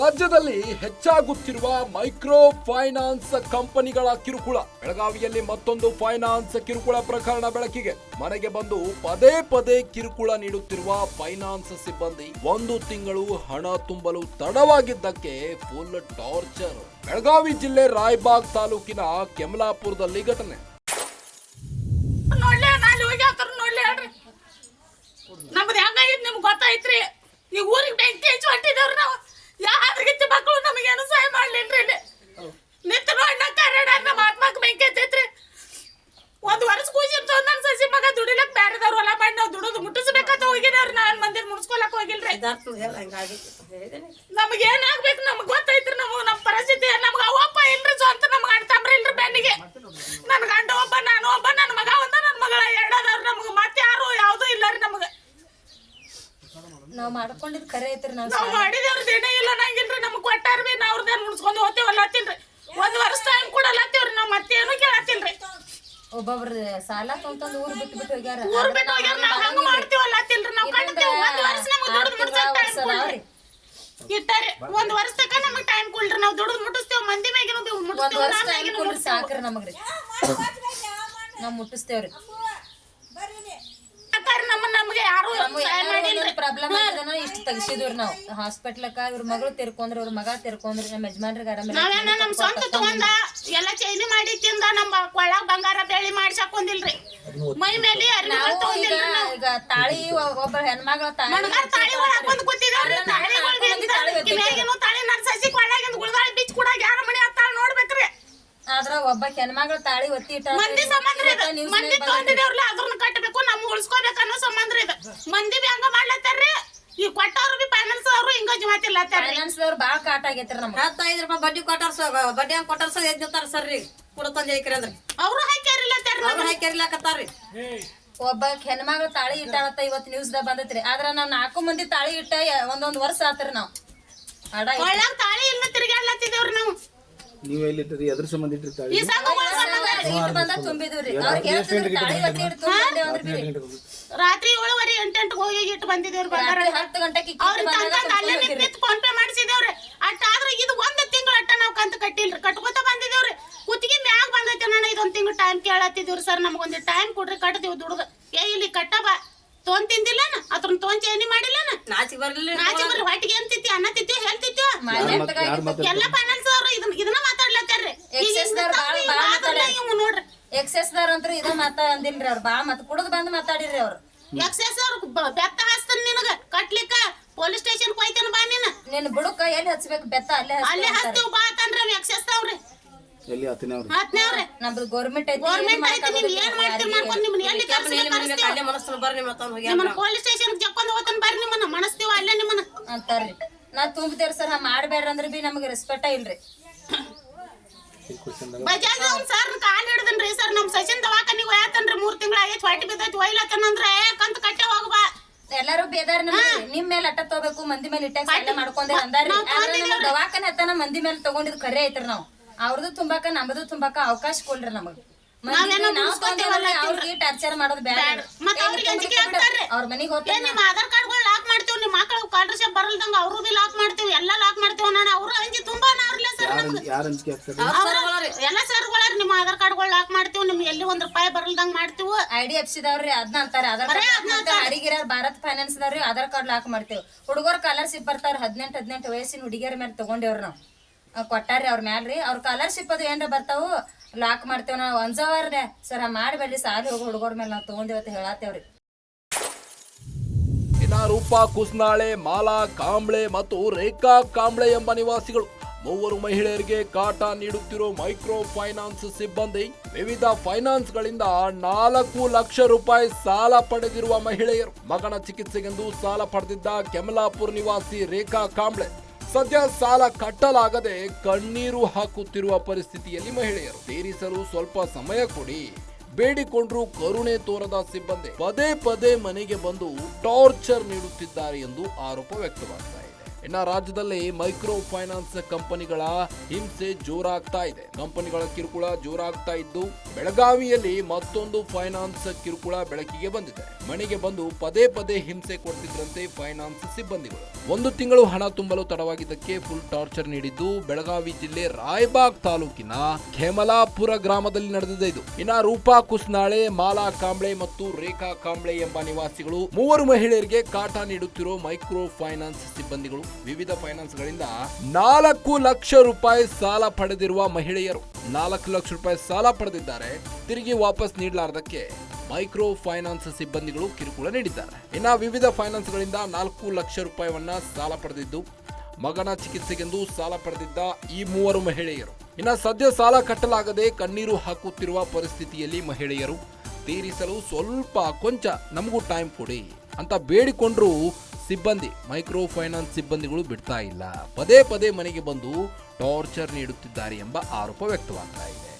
ರಾಜ್ಯದಲ್ಲಿ ಹೆಚ್ಚಾಗುತ್ತಿರುವ micro finance ಕಂಪನಿಗಳ ಕಿರುಕುಳ. ಬೆಳಗಾವಿಯಲ್ಲಿ ಮತ್ತೊಂದು ಫೈನಾನ್ಸ್ ಕಿರುಕುಳ ಪ್ರಕರಣ ಬೆಳಕಿಗೆ. ಮನೆಗೆ ಬಂದು ಪದೇ ಪದೇ ಕಿರುಕುಳ ನೀಡುತ್ತಿರುವ ಫೈನಾನ್ಸ್ ಸಿಬ್ಬಂದಿ 1 ತಿಂಗಳು ಹಣ ತುಂಬಲು ತಡವಾಗಿದ್ದಕ್ಕೆ ಫುಲ್ ಟಾರ್ಚರ್. ಬೆಳಗಾವಿ ಜಿಲ್ಲೆ ರಾಯಬಾಗ್ ತಾಲೂಕಿನ ಕೆಮಲಾಪುರದಲ್ಲಿ ಘಟನೆ. ನಮ್ದು ಹೆಂಗಾಗಿತ್ತು ನಿಮ್ಗೆ ಗೊತ್ತಾಯ್ತ್ರಿ. ಈ ಊರಿಗೆ ಬೆಂಕಿ ಹಚ್ಚಿ ಹೊಂಟಿದವ್ರು ನಾವು. ಯಾವ್ದ್ರಿಗಿತ್ತು ಮಕ್ಕಳು ನಮಗೇನು ಸಹಾಯ ಮಾಡ್ಲಿಲ್ರಿ. ಇಲ್ಲಿ ನಿಂತು ನೋಡಿ ನಾ ಕನ್ನಡ ನಮ್ಮ ಆತ್ಮಕ್ಕೆ ಬೆಂಕಿ ಹತ್ತೈತ್ರಿ. 1 ವರ್ಷ ಕೂಸಿರ್ತು ನನ್ನ ಸಸಿ ಮಗ ದುಡಿಲಕ್ ಬ್ಯಾರೆದವ್ರು ಹೊಲ ಮಾಡಿ ನಾವು ದುಡಿದು ಮುಟ್ಟಿಸ್ಬೇಕಂತ ಹೋಗಿನವ್ರು. ನಾನು ಮಂದಿರ ಮುಡ್ಸ್ಕೊಳಕ್ ಹೋಗಿಲ್ರಿ. ನಮ್ಗೆ ಏನಾಗ್ಬೇಕು ನಮ್ಗೆ ಗೊತ್ತೈತ್ರಿ. ನಮ್ಮ ಪರಿಸ್ಥಿತಿ ನಮ್ಗೆ ಅವಪ್ಪ ಇಲ್ರಿ, ಸ್ವಂತ ನಮ್ಗೆ ಅಣ್ತಂಬ್ರಿ ಇಲ್ರಿ ಬೆನ್ನಿಗೆ. ನನ್ನ ಗಂಡ ಒಬ್ಬ, ನಾನು ಒಬ್ಬ, ನನ್ನ ಮಗ ಒಂದ, ನನ್ನ ಮಗಳ 2 ಅದಾವ್ರಿ. ನಮ್ಗೆ ಮತ್ತೆ ಯಾರು ಯಾವ್ದು ಇಲ್ಲ ರೀ. ನಮ್ಗೆ ನಾವ್ ಮಾಡ್ಕೊಂಡಿದ್ ಖರೆ ಐತ್ರಿ. ನಾವ್ ಮಾಡಿದೇವ್ರ ದಿನ ಇಲ್ಲ ನಂಗಿಲ್ರಿ. ನಮ್ಗೆ ಕೊಟ್ಟಾರ ಬಿ ನಾವ್ ಅವ್ರದ್ದೇನು ಮುಡ್ಸ್ಕೊಂಡು ಹೋಗ್ತೇವಲ್ಲ ಹತ್ತಿಲ್ರಿ. 1 ವರ್ಷ ಟೈಮ್ ಕೊಡಲ್ಲ ಹತ್ತಿವ್ರಿ. ನಾವ್ ಮತ್ತೇನು ಕೇಳತ್ತಿಲ್ರಿ. ಒಬ್ಬೊಬ್ರ ಸಾಲ ತೊಂತಂದ್ ಊರ್ ಬಿಟ್ಟು ಹೋಗ್ಯಾರ. ಊರ್ ಬಿಟ್ಟು ಹೋಗ್ಯಾರ. ನಾವ್ ಹಂಗ ಮಾಡ್ತೀವಲ್ಲ ಹತ್ತಿಲ್ರಿ. ನಾವ್ ಕಟ್ತೇವೆ. 1 ವರ್ಷ ನಮ್ಗೆ ದುಡ್ದು ಮುಡ್ಸಕ್ ಟೈಮ್ ಕೊಡ್ರಿ ಇಟ್ಟಾರೆ. 1 ವರ್ಷ ತಕ ನಮ್ಗೆ ಟೈಮ್ ಕೊಡ್ರಿ. ನಾವ್ ದುಡ್ದು ಮುಟ್ಟಿಸ್ತೇವ್. ಮಂದಿ ಮ್ಯಾಗಿನ ಮುಟ್ಟಿಸ್ತೇವ್. ಸಾಕ್ರಿ ನಮಗ್ರಿ. ನಾವ್ ಮುಟ್ಟಿಸ್ತೇವ್ರಿ. ನಮ್ಗೆ ಯಾರು ಪ್ರಾಬ್ಲಮ್ ಆದ್ರನ ಇಷ್ಟ ತೆಗಿಸಿದ್ರಿ. ನಾವು ಹಾಸ್ಪಿಟ್ಲಕ್ಕ ಇವ್ರ ಮಗಳು ತಿರ್ಕೊಂಡ್ರಿ, ಇವ್ರ ಮಗ ತಿರ್ಕೊಂಡ್ರಿ. ನಮ್ಮ ಯಜಮಾನ್ರಿಗೆ ನಾವೇನ ನಮ್ ಸ್ವಂತ ತಗೊಂಡ ಎಲ್ಲ ಚೈನಿ ಮಾಡಿ ತಿಂದ ನಮ್ಮ ಕೊಳ್ಳಾಗ ಬಂಗಾರ ಬೆಳ್ಳಿ ಮಾಡ್ಸಕೊಂಡಿಲ್ರಿ. ಮೈ ಮೇಲೆ ಈಗ ತಾಳಿ ಒಬ್ಬ ಹೆಣ್ಮಗಳ ತಾಳಿ ಹಾಕೊಂಡ್ ಕೂತಿದ್ರಿ. ತಾಳಿ ನನ್ ಸಸಿ ಕೊಳ್ಳಾಗಿಂದ ಗುಳದಾಳಿ ಬಿಚ್ ಕೂಡ ಯಾರ ಮನೆ ಹತ್ತಾಳ ನೋಡ್ಬೇಕ್ರಿ. ಆದ್ರ ಒಬ್ಬ ಹೆಣ್ಮಗಳ ತಾಳಿ ಒತ್ತಿ ಇಟ್ಟ ಮಂದಿ ಸಂಬಂಧ ಮಂದಿ ತೊಗೊಂಡಿದೇವ್ರಲ್ಲ ಅದ್ರನ್ನ ಕಟ್ಟಬೇಕು, ನಮ್ಗೆ ಉಳಿಸ್ಕೋಬೇಕು ಅನ್ನೋ ಸಂಬಂಧ ಇದು. ಮಂದಿ ಬಿ ಹಂಗ ಮಾಡ್ಲತ್ತಾರ್ರಿ. ಈ ಕೊಟ್ಟವ್ರು ಬಿ ಫೈನಾನ್ಸ್ ಅವರು ಹಿಂಗ ಜಮಾತಿಲ್ಲತ್ತಾರ. ಫೈನಾನ್ಸ್ ಅವ್ರು ಬಾಳ ಕಾಟ ಆಗೈತ್ರಿ. ನಮ್ಗೆ 15 ರೂಪಾಯಿ ಬಡ್ಡಿ ಕೊಟ್ಟಾರ. ಬಡ್ಡಿ ಹಂಗ ಕೊಟ್ಟಾರ ಎದ್ದಿರ್ತಾರ ಸರ್ರಿ ಕೂಡ ತಂದೆ ಹಾಕಿರಿ ಅಂದ್ರೆ ಅವ್ರು ಹಾಕಿರ್ಲಾಕತ್ತಾರ್ರಿ. ಒಬ್ಬ ಹೆಣ್ಮಗಳ ತಾಳಿ ಇಟ್ಟಾಳತ್ತ ಇವತ್ತು ನ್ಯೂಸ್ ದಾಗ ಬಂದೈತ್ರಿ. ಆದ್ರ ನಾವ್ 4 ಮಂದಿ ತಾಳಿ ಇಟ್ಟ 1 ವರ್ಷ ಆತ್ರಿ. ನಾವ್ ತಾಳಿ ಇಲ್ಲ ತಿರ್ಗಾಡ್ಲತ್ತಿದೇವ್ರಿ. ನಾವು ನೀವು ಎಲ್ಲಿಟ್ರಿ? ಅದ್ರ ಸಂಬಂಧ ಇಟ್ಟಿರ್ತಾಳೆ. ಬಂದ ತುಂಬಿದ್ರಿ. ಅವ್ರಿಗೆ ತಾಳಿ ಒತ್ತಿ ಇಟ್ಟು ರಾತ್ರಿ 7:30 8 ಹೋಗಿ ಇಟ್ಟು ಬಂದಿದ್ದೇವ್ರಿ. 10 ಗಂಟೆಗೆ ಫೋನ್ ಪೇ ಮಾಡಿಸಿದೇವ್ರಿ. ಅಟ್ಟಾದ್ರೆ ಇದು 1 ತಿಂಗಳು ಅಟ್ಟ ನಾವು ಕಂತು ಕಟ್ಟಿಲ್ರಿ. ಕಟ್ಕೋತ ಬಂದಿದ್ದೇವ್ರಿ. ಕುತ್ತಿಗೆ ಮ್ಯಾಗ ಬಂದೈತೆ ನಾನು. ಇದೊಂದು ತಿಂಗಳು ಟೈಮ್ ಕೇಳತ್ತಿದ್ದೀವ್ರಿ. ಸರ್ ನಮಗೊಂದು ಟೈಮ್ ಕೊಡ್ರಿ, ಕಟ್ತೀವಿ ದುಡ್ದು. ಇಲ್ಲಿ ಕಟ್ಟಬ ತೊಂದ್ ತಿಂದಿಲ್ಲನ ಅದ್ರನ್ನ ತೊಂದ್ ಚೇನಿ ಮಾಡಿಲ್ಲನ. ನಾಚಿಗೆ ಬರ್ಲಿ ಹೊಟ್ಟಿಗೆ ಏನ್ ತಿತ್ತಿ, ಅನ್ನ ತಿತ್ತಿ, ಹೇಳ್ತಿತ್ತು ಎಲ್ಲ ಫೈನಾನ್ಸ್ ಅವ್ರು ಇದನ್ನ ಮಾತಾಡ್ಲತ್ತಾರ್ರಿ. ನೋಡ್ರಿ ಎಕ್ಸೆಸ್ ದಾರ ಅಂತ್ರು ಇದ ಮಾತಾ ಅಂದಿಲ್ರಿ. ಅವ್ರು ಬಾಳ ಮತ್ ಕುಡದ್ ಬಂದ್ ಮಾತಾಡಿರಿ. ಅವ್ರು ಎಕ್ಸೆಸ್ ಅವ್ರು ಬೆತ್ತ ಹಾಸ್ತಾನ ನಿನಗ ಕಟ್ಲಿಕ್ಕ ಪೊಲೀಸ್ ಸ್ಟೇಷನ್ ಹೋಯ್ತಾನ ಬಾ. ನೀನ್ ಬುಡಕ ಎಲ್ಲಿ ಹಚ್ಬೇಕು ಬೆತ್ತ ಅಲ್ಲೇ ಹಚ್ತೀವಿ ಬಾ ಅಂತಂದ್ರ ಎಕ್ಸೆಸ್ ಅವ್ರಿ. ಎಲ್ಲಿ ಹತ್ತನೇವ್ರಿ? ನಮ್ದು ಗೌರ್ಮೆಂಟ್ ಐತಿ. ಗೌರ್ಮೆಂಟ್ ಐತಿ. ನೀವ್ ಏನ್ ಮಾಡ್ತೀರಿ ಮಾಡ್ಕೊಂಡು ನಿಮ್ಮನ್ನ ಎಲ್ಲಿ ಅಲ್ಲೇ ಮನಸ್ಸು ಬರ್ರಿ ನಿಮ್ಮನ್ನ ಪೊಲೀಸ್ ಸ್ಟೇಷನ್ ಜಕ್ಕೊಂಡ್ ಹೋಗ್ತಾನ ಬರ್ರಿ. ನಿಮ್ಮನ್ನ ಮನಸ್ತೀವ ಅಲ್ಲೇ ನಿಮ್ಮನ್ನ ಅಂತಾರ್ರಿ. ನಾ ತುಂಬ್ತೇವ್ರಿ ಸರ್. ಮಾಡ್ಬೇಡ್ರಿ ಅಂದ್ರ ಬಿ ನಮ್ಗೆ ರೆಸ್ಪೆಕ್ಟ ಇಲ್ರಿ. ಬಜಾಜ್ ಅವ್ನ ಸರ್ ಕಾಲ್ ಹಿಡ್ದನ್ರಿ. ಸರ್ ನಮ್ ಸಚಿನ್ ದವಾಖಾನಿಗೆ ಹೋಯ್ತನ್ರಿ. 3 ತಿಂಗಳ ಆಗೈತಿ. ಹೊಟ್ಟಿ ಬಿದ್ದೈತಿ. ಒಯ್ಲತ್ತನಂದ್ರೆ ಕಂತ ಕಟ್ಟೆ ಹೋಗ್ಬಾ. ಎಲ್ಲಾರು ಬೇದಾರ ನಿಮ್ ಮೇಲೆ ಅಟ್ಟ ತಗೋಬೇಕು, ಮಂದಿ ಮೇಲೆ ಇಟ್ಟಾಗ ಮಾಡ್ಕೊಂಡೆ ಅಂದಾರ್ರಿ. ದವಾಖಾನೆ ಹತ್ತನ ಮಂದಿ ಮೇಲೆ ತಗೊಂಡಿದ್ ಖರೆ ಐತ್ರಿ. ನಾವ್ ಅವ್ರದ್ದು ತುಂಬಾಕ ನಮ್ಮದು ತುಂಬಾಕ ಅವಕಾಶ ಕೊಡ್ರಿ. ನಮಗ್ ಅವ್ರಿಗೆ ಟಾರ್ಚರ್ ಮಾಡೋದು ಬೇಡ. ಅವ್ರ ಮನಿಗ್ ಹೋಗ್ತಾರೆ. ನಿಮ್ ಆಧಾರ್ ಕಾರ್ಡ್ಗಳು ಲಾಕ್ ಮಾಡ್ತೀವಿ. ನಿಮ್ ಮಕ್ಕಳು ಸ್ಕಾಲರ್ಶಿಪ್ ಬರಲ್ದಂಗ ಅವ್ರು ಬಿ ಲಾಕ್ ಮಾಡ್ತೀವಿ. ಎಲ್ಲ ಲಾಕ್ ಮಾಡ್ತೀವಿ. ನಾನು ಅವ್ರು ಅಂಜಿ ತುಂಬಾ ನಾವ್ರಲ್ಲ ಸರ್. ಎಲ್ಲ ಸರ್ಗಳ ನಿಮ್ ಆಧಾರ್ ಕಾರ್ಡ್ಗಳು ಲಾಕ್ ಮಾಡ್ತೀವಿ. ನಿಮ್ಗೆ ಎಲ್ಲಿ ₹1 ಬರಲ್ದಂಗ ಮಾಡ್ತೀವಿ. IDFC ದವ್ರಿ ಅದನ್ನ ಅಂತಾರೆ. ಹರಿಗಿರ ಭಾರತ್ ಫೈನಾನ್ಸ್ ದವ್ರಿ ಆಧಾರ್ ಕಾರ್ಡ್ ಲಾಕ್ ಮಾಡ್ತೇವ್. ಹುಡುಗರ್ ಸ್ಕಾಲರ್ಶಿಪ್ ಬರ್ತಾರ. 18 ವಯಸ್ಸಿನ ಹುಡುಗಿಯರ ಮೇಲೆ ತಗೊಂಡೇವ್ರಿ. ನಾವ್ ಕೊಟ್ಟಾರ್ರಿ ಅವ್ರ ಮ್ಯಾಲ್ರಿ. ಅವ್ರ ಸ್ಕಾಲರ್ಶಿಪ್ ಅದು ಏನ್ರ ಬರ್ತಾವು ಲಾಕ್ ಮಾಡ್ತೇವ್. ನಾವ್ ಅಂಜವಾರ್ರೆ ಸರ್ ಮಾಡ್ಬೇಡ್ರಿ. ಸಾಲಿ ಹೋಗೋ ಹುಡುಗರ ಮೇಲೆ ನಾವ್ ತಗೊಂಡೇವತ್ತ ಹೇಳತ್ತೇವ್ರಿ. ರೂಪಾ ಕುಸ್ನಾಳೆ, ಮಾಲಾ ಕಾಂಬ್ಳೆ ಮತ್ತು ರೇಖಾ ಕಾಂಬ್ಳೆ ಎಂಬ ನಿವಾಸಿಗಳು 3 ಮಹಿಳೆಯರಿಗೆ ಕಾಟ ನೀಡುತ್ತಿರೋ ಮೈಕ್ರೋ ಫೈನಾನ್ಸ್ ಸಿಬ್ಬಂದಿ. ವಿವಿಧ ಫೈನಾನ್ಸ್ಗಳಿಂದ 4 ಲಕ್ಷ ರೂಪಾಯಿ ಸಾಲ ಪಡೆದಿರುವ ಮಹಿಳೆಯರು. ಮಗನ ಚಿಕಿತ್ಸೆಗೆಂದು ಸಾಲ ಪಡೆದಿದ್ದ ಕೆಮಲಾಪುರ ನಿವಾಸಿ ರೇಖಾ ಕಾಂಬ್ಳೆ ಸದ್ಯ ಸಾಲ ಕಟ್ಟಲಾಗದೆ ಕಣ್ಣೀರು ಹಾಕುತ್ತಿರುವ ಪರಿಸ್ಥಿತಿಯಲ್ಲಿ ಮಹಿಳೆಯರು. ತೀರಿಸಲು ಸ್ವಲ್ಪ ಸಮಯ ಕೊಡಿ ಬೇಡಿಕೊಂಡ್ರು ಕರುಣೆ ತೋರದ ಸಿಬ್ಬಂದಿ ಪದೇ ಪದೇ ಮನೆಗೆ ಬಂದು ಟಾರ್ಚರ್ ನೀಡುತ್ತಿದ್ದಾರೆ ಎಂದು ಆರೋಪ ವ್ಯಕ್ತವಾಗ್ತಾ ಇದೆ. ಇನ್ನು ರಾಜ್ಯದಲ್ಲಿ ಮೈಕ್ರೋ ಫೈನಾನ್ಸ್ ಕಂಪನಿಗಳ ಹಿಂಸೆ ಜೋರಾಗ್ತಾ ಇದೆ. ಕಂಪನಿಗಳ ಕಿರುಕುಳ ಜೋರಾಗ್ತಾ ಇದ್ದು ಬೆಳಗಾವಿಯಲ್ಲಿ ಮತ್ತೊಂದು ಫೈನಾನ್ಸ್ ಕಿರುಕುಳ ಬೆಳಕಿಗೆ ಬಂದಿದೆ. ಮನೆಗೆ ಬಂದು ಪದೇ ಪದೇ ಹಿಂಸೆ ಕೊಡ್ತಿದ್ರಂತೆ ಫೈನಾನ್ಸ್ ಸಿಬ್ಬಂದಿಗಳು. 1 ತಿಂಗಳು ಹಣ ತುಂಬಲು ತಡವಾಗಿದ್ದಕ್ಕೆ ಫುಲ್ ಟಾರ್ಚರ್ ನೀಡಿದ್ದು ಬೆಳಗಾವಿ ಜಿಲ್ಲೆ ರಾಯಬಾಗ್ ತಾಲೂಕಿನ ಖೇಮಲಾಪುರ ಗ್ರಾಮದಲ್ಲಿ ನಡೆದಿದೆ ಇದು. ಇನ್ನ ರೂಪಾ ಕುಸ್ನಾಳೆ, ಮಾಲಾ ಕಾಂಬ್ಳೆ ಮತ್ತು ರೇಖಾ ಕಾಂಬ್ಳೆ ಎಂಬ ನಿವಾಸಿಗಳು 3 ಮಹಿಳೆಯರಿಗೆ ಕಾಟ ನೀಡುತ್ತಿರೋ ಮೈಕ್ರೋ ಫೈನಾನ್ಸ್ ಸಿಬ್ಬಂದಿಗಳು. ವಿವಿಧ ಫೈನಾನ್ಸ್ಗಳಿಂದ 4 ಲಕ್ಷ ರೂಪಾಯಿ ಸಾಲ ಪಡೆದಿರುವ ಮಹಿಳೆಯರು 4 ಲಕ್ಷ ರೂಪಾಯಿ ಸಾಲ ಪಡೆದಿದ್ದಾರೆ. ತಿರುಗಿ ವಾಪಸ್ ನೀಡಲಾರದಕ್ಕೆ ಮೈಕ್ರೋ ಫೈನಾನ್ಸ್ ಸಿಬ್ಬಂದಿಗಳು ಕಿರುಕುಳ ನೀಡಿದ್ದಾರೆ. ಇನ್ನ ವಿವಿಧ ಫೈನಾನ್ಸ್ಗಳಿಂದ 4 ಲಕ್ಷ ರೂಪಾಯಿಯನ್ನ ಸಾಲ ಪಡೆದಿದ್ದು ಮಗನ ಚಿಕಿತ್ಸೆಗೆಂದು ಸಾಲ ಪಡೆದಿದ್ದ ಈ 3 ಮಹಿಳೆಯರು ಇನ್ನ ಸದ್ಯ ಸಾಲ ಕಟ್ಟಲಾಗದೆ ಕಣ್ಣೀರು ಹಾಕುತ್ತಿರುವ ಪರಿಸ್ಥಿತಿಯಲ್ಲಿ ಮಹಿಳೆಯರು ತೀರಿಸಲು ಕೊಂಚ ನಮಗೂ ಟೈಮ್ ಕೊಡಿ ಅಂತ ಬೇಡಿಕೊಂಡ್ರು ಸಿಬ್ಬಂದಿ ಮೈಕ್ರೋ ಫೈನಾನ್ಸ್ ಸಿಬ್ಬಂದಿಗಳು ಬಿಡ್ತಾ ಇಲ್ಲ. ಪದೇ ಪದೇ ಮನೆಗೆ ಬಂದು ಟಾರ್ಚರ್ ನೀಡುತ್ತಿದ್ದಾರೆ ಎಂಬ ಆರೋಪ ವ್ಯಕ್ತವಾಗ್ತಾ ಇದೆ.